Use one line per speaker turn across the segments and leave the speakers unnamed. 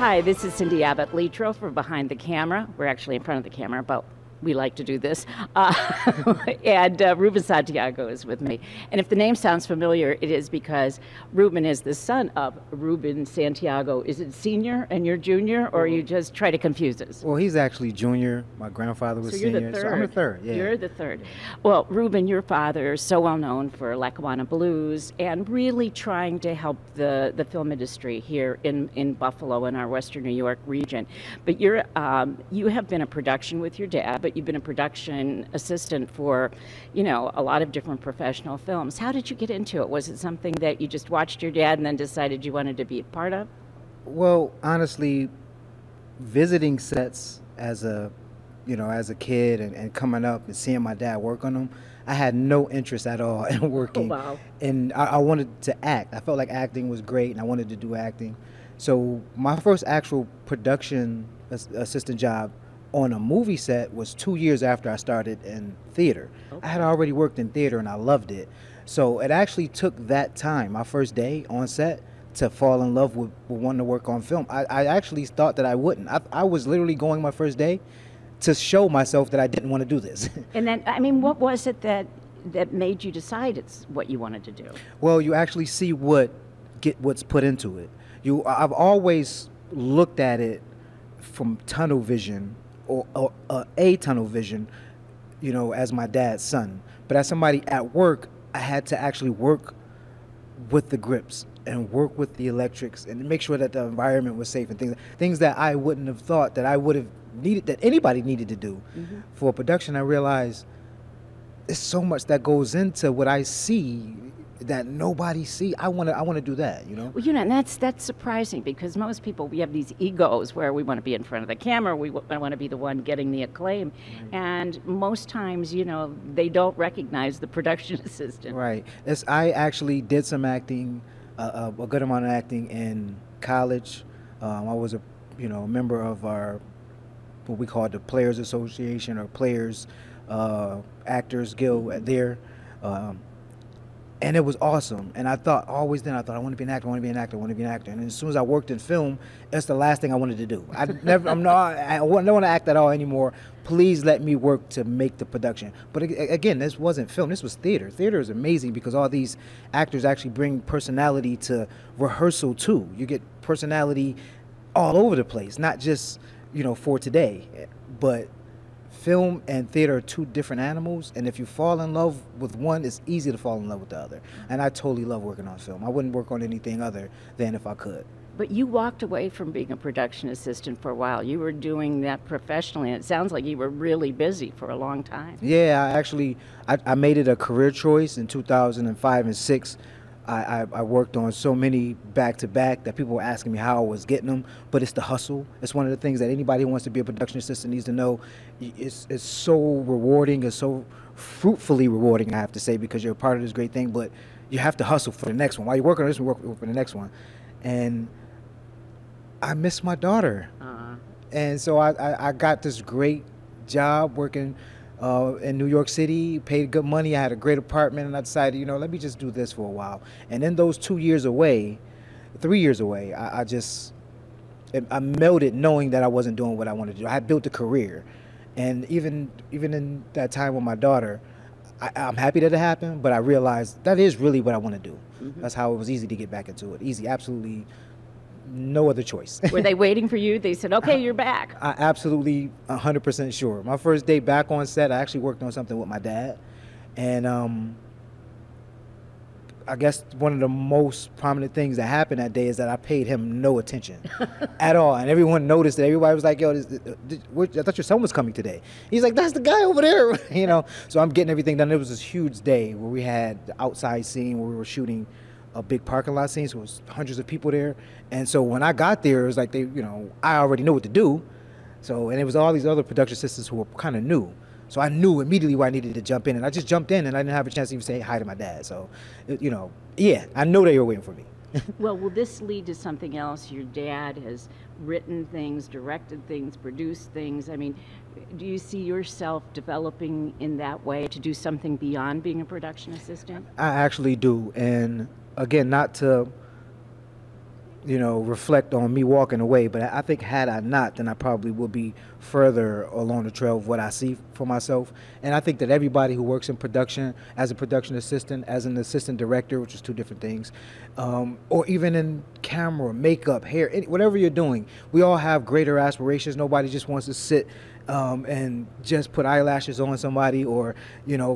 Hi, this is Cindy Abbott Letro for Behind the Camera. We're actually in front of the camera, but we like to do this. And Ruben Santiago is with me. And if the name sounds familiar, it is because Ruben is the son of Ruben Santiago. Is it senior and you're junior, or you just try to confuse us?
Well, he's actually junior. My grandfather was
you're
senior.
The third.
So I'm the third, yeah.
You're the third. Well, Ruben, your father is so well known for Lackawanna blues and really trying to help the film industry here in Buffalo in our Western New York region. But you have been a production with your dad, but you've been a production assistant for, you know, a lot of different professional films. How did you get into it? Was it something that you just watched your dad and then decided you wanted to be a part of?
Well, honestly, visiting sets as a kid and coming up and seeing my dad work on them, I had no interest at all in working.
Oh, wow.
And I wanted to act. I felt like acting was great, and I wanted to do acting. So my first actual production assistant job on a movie set was 2 years after I started in theater. Okay. I had already worked in theater and I loved it. So it actually took that time, my first day on set, to fall in love with wanting to work on film. I actually thought that I wouldn't. I was literally going my first day to show myself that I didn't want to do this.
And then, I mean, what was it that made you decide it's what you wanted to do?
Well, you actually see what's put into it. I've always looked at it from tunnel vision, or a tunnel vision, you know, as my dad's son. But as somebody at work, I had to actually work with the grips and work with the electrics and make sure that the environment was safe and things that I wouldn't have thought that I would have needed, that anybody needed to do. Mm-hmm. For production. I realized there's so much that goes into what I see that nobody see. I want to do that, you know.
Well, you know, and that's surprising, because most people, we have these egos where we want to be in front of the camera, we want to be the one getting the acclaim, right. And most times, you know, they don't recognize the production assistant.
Right. I actually did some acting, a good amount of acting in college. I was a member of what we call the Players Association, or Players Actors Guild there. And it was awesome. And I thought, I want to be an actor, I want to be an actor, I want to be an actor. And as soon as I worked in film, it's the last thing I wanted to do. I don't want to act at all anymore. Please let me work to make the production. But again, this wasn't film, this was theater. Theater is amazing because all these actors actually bring personality to rehearsal too. You get personality all over the place, not just, for today, but film and theater are two different animals, and if you fall in love with one, it's easy to fall in love with the other. And I totally love working on film. I wouldn't work on anything other than if I could.
But you walked away from being a production assistant for a while. You were doing that professionally, and it sounds like you were really busy for a long time.
Yeah, I made it a career choice in 2005 and 6. I worked on so many back-to-back that people were asking me how I was getting them, but it's the hustle. It's one of the things that anybody who wants to be a production assistant needs to know. It's so rewarding, it's so fruitfully rewarding, I have to say, because you're a part of this great thing, but you have to hustle for the next one. While you're working on this, work for the next one. And I miss my daughter. And so I got this great job working in New York City, paid good money. I had a great apartment, and I decided, let me just do this for a while. And in those 3 years away, I melted knowing that I wasn't doing what I wanted to do. I had built a career. And even in that time with my daughter, I'm happy that it happened, but I realized that is really what I want to do. Mm-hmm. That's how it was easy to get back into it. Easy, absolutely. No other choice.
Were they waiting for you? They said, okay, you're back.
I absolutely 100% sure. My first day back on set, I actually worked on something with my dad. And I guess one of the most prominent things that happened that day is that I paid him no attention at all. And everyone noticed it. Everybody was like, yo, I thought your son was coming today. He's like, that's the guy over there. So I'm getting everything done. It was this huge day where we had the outside scene where we were shooting a big parking lot scene, so it was hundreds of people there. And so when I got there, it was like I already knew what to do. So, and it was all these other production assistants who were kind of new. So I knew immediately where I needed to jump in, and I just jumped in, and I didn't have a chance to even say hi to my dad. So, yeah, I know they were waiting for me.
Well, will this lead to something else? Your dad has written things, directed things, produced things. I mean, do you see yourself developing in that way to do something beyond being a production assistant?
I actually do, and again, not to reflect on me walking away. But I think had I not, then I probably would be further along the trail of what I see for myself. And I think that everybody who works in production, as a production assistant, as an assistant director, which is two different things, or even in camera, makeup, hair, whatever you're doing, we all have greater aspirations. Nobody just wants to sit and just put eyelashes on somebody, or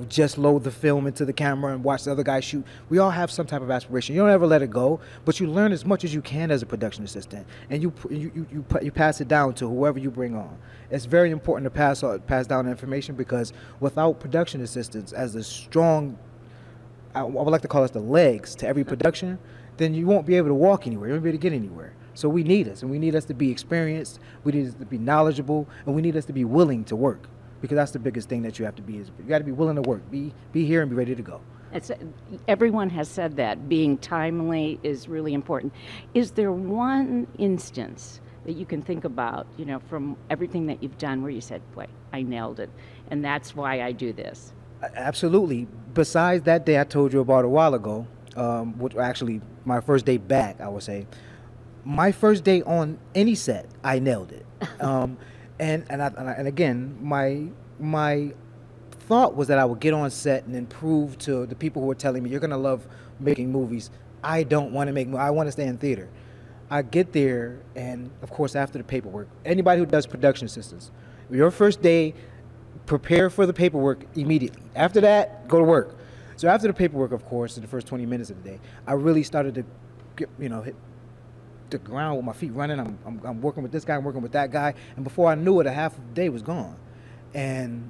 just load the film into the camera and watch the other guy shoot. We all have some type of aspiration. You don't ever let it go, but you learn as much as you can as a production assistant, and you pass it down to whoever you bring on. It's very important to pass down information, because without production assistants as the strong, I would like to call us the legs to every production, then you won't be able to walk anywhere. You won't be able to get anywhere. So we need us, and we need us to be experienced, we need us to be knowledgeable, and we need us to be willing to work, because that's the biggest thing that you have to be. You got to be willing to work, be here and be ready to go.
Everyone has said that being timely is really important. Is there one instance that you can think about, from everything that you've done, where you said, boy, I nailed it, and that's why I do this?
Absolutely. Besides that day I told you about a while ago, which actually my first day back, I would say, my first day on any set, I nailed it. And again, my thought was that I would get on set and then prove to the people who were telling me, you're going to love making movies. I don't want to make movies. I want to stay in theater. I get there, and of course, after the paperwork, anybody who does production assistants, your first day, prepare for the paperwork immediately. After that, go to work. So after the paperwork, of course, in the first 20 minutes of the day, I really started to get, hit the ground with my feet running. I'm working with this guy, I'm working with that guy, and before I knew it, a half of the day was gone. And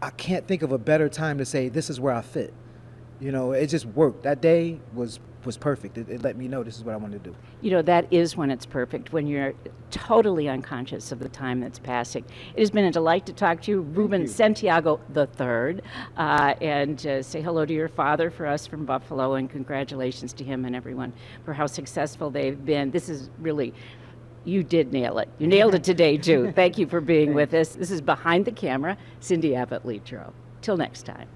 I can't think of a better time to say, this is where I fit. It just worked. That day was perfect. It let me know this is what I wanted to do.
That is when it's perfect, when you're totally unconscious of the time that's passing. It has been a delight to talk to you, Ruben Santiago III, and say hello to your father for us from Buffalo, and congratulations to him and everyone for how successful they've been. This is really, you did nail it. You nailed it today, too. Thank you for being with us. This is Behind the Camera, Cindy Abbott Letro. Till next time.